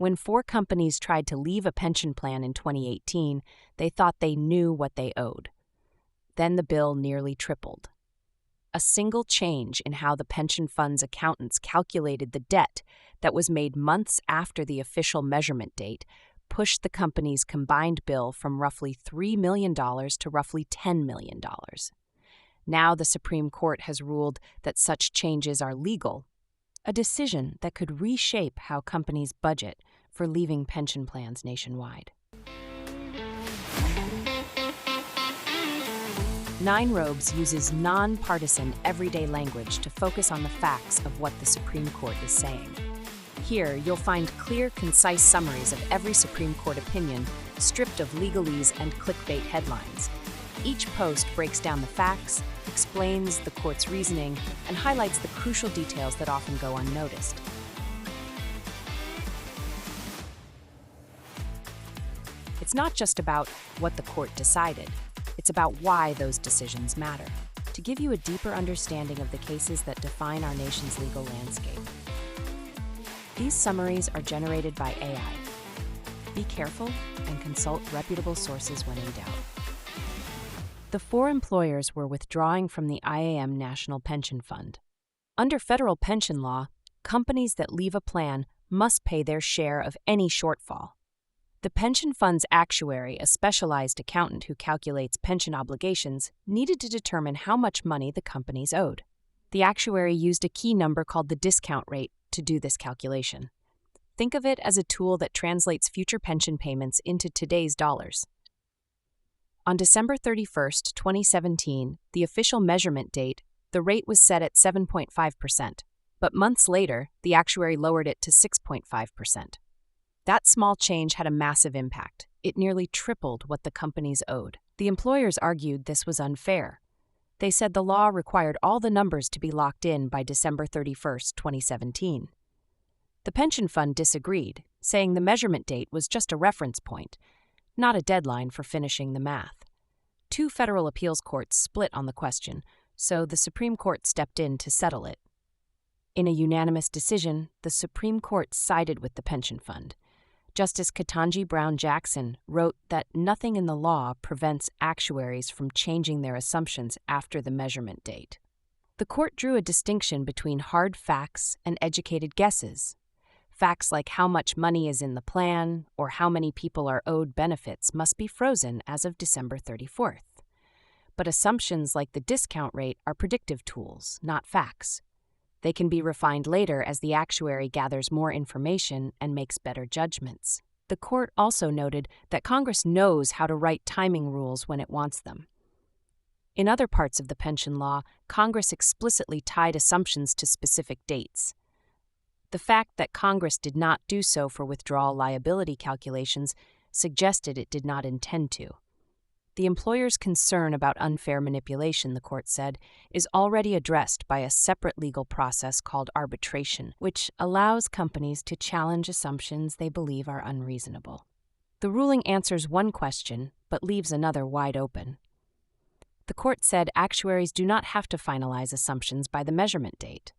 When 4 companies tried to leave a pension plan in 2018, they thought they knew what they owed. Then the bill nearly tripled. A single change in how the pension fund's accountants calculated the debt that was made months after the official measurement date pushed the company's combined bill from roughly $3 million to roughly $10 million. Now the Supreme Court has ruled that such changes are legal, a decision that could reshape how companies budget for leaving pension plans nationwide. Nine Robes uses nonpartisan, everyday language to focus on the facts of what the Supreme Court is saying. Here, you'll find clear, concise summaries of every Supreme Court opinion, stripped of legalese and clickbait headlines. Each post breaks down the facts, explains the court's reasoning, and highlights the crucial details that often go unnoticed. It's not just about what the court decided. It's about why those decisions matter, to give you a deeper understanding of the cases that define our nation's legal landscape. These summaries are generated by AI. Be careful and consult reputable sources when in doubt. The 4 employers were withdrawing from the IAM National Pension Fund. Under federal pension law, companies that leave a plan must pay their share of any shortfall. The pension fund's actuary, a specialized accountant who calculates pension obligations, needed to determine how much money the companies owed. The actuary used a key number called the discount rate to do this calculation. Think of it as a tool that translates future pension payments into today's dollars. On December 31, 2017, the official measurement date, the rate was set at 7.5%, but months later, the actuary lowered it to 6.5%. That small change had a massive impact. It nearly tripled what the companies owed. The employers argued this was unfair. They said the law required all the numbers to be locked in by December 31, 2017. The pension fund disagreed, saying the measurement date was just a reference point, not a deadline for finishing the math. 2 federal appeals courts split on the question, so the Supreme Court stepped in to settle it. In a unanimous decision, the Supreme Court sided with the pension fund. Justice Ketanji Brown Jackson wrote that nothing in the law prevents actuaries from changing their assumptions after the measurement date. The court drew a distinction between hard facts and educated guesses. Facts like how much money is in the plan or how many people are owed benefits must be frozen as of December 34th. But assumptions like the discount rate are predictive tools, not facts. They can be refined later as the actuary gathers more information and makes better judgments. The court also noted that Congress knows how to write timing rules when it wants them. In other parts of the pension law, Congress explicitly tied assumptions to specific dates. The fact that Congress did not do so for withdrawal liability calculations suggested it did not intend to. The employer's concern about unfair manipulation, the court said, is already addressed by a separate legal process called arbitration, which allows companies to challenge assumptions they believe are unreasonable. The ruling answers one question, but leaves another wide open. The court said actuaries do not have to finalize assumptions by the measurement date.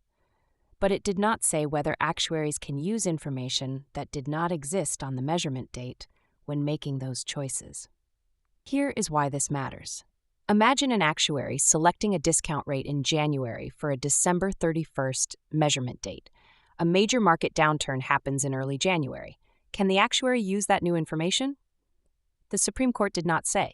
But it did not say whether actuaries can use information that did not exist on the measurement date when making those choices. Here is why this matters. Imagine an actuary selecting a discount rate in January for a December 31st measurement date. A major market downturn happens in early January. Can the actuary use that new information? The Supreme Court did not say.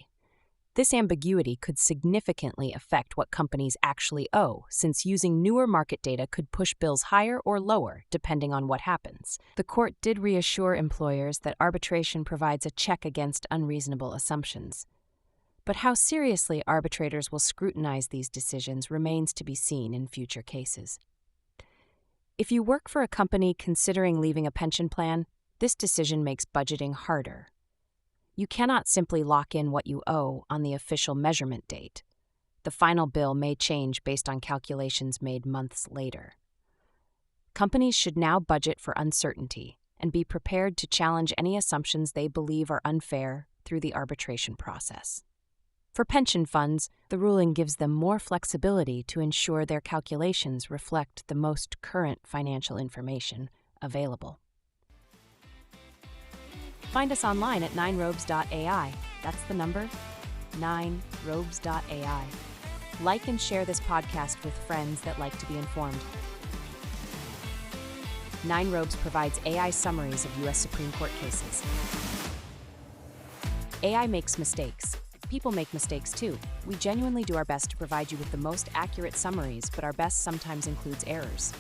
This ambiguity could significantly affect what companies actually owe, since using newer market data could push bills higher or lower depending on what happens. The court did reassure employers that arbitration provides a check against unreasonable assumptions. But how seriously arbitrators will scrutinize these decisions remains to be seen in future cases. If you work for a company considering leaving a pension plan, this decision makes budgeting harder. You cannot simply lock in what you owe on the official measurement date. The final bill may change based on calculations made months later. Companies should now budget for uncertainty and be prepared to challenge any assumptions they believe are unfair through the arbitration process. For pension funds, the ruling gives them more flexibility to ensure their calculations reflect the most current financial information available. Find us online at 9robes.ai. That's the number 9robes.ai. Like and share this podcast with friends that like to be informed. 9robes provides AI summaries of U.S. Supreme Court cases. AI makes mistakes. People make mistakes too. We genuinely do our best to provide you with the most accurate summaries, but our best sometimes includes errors.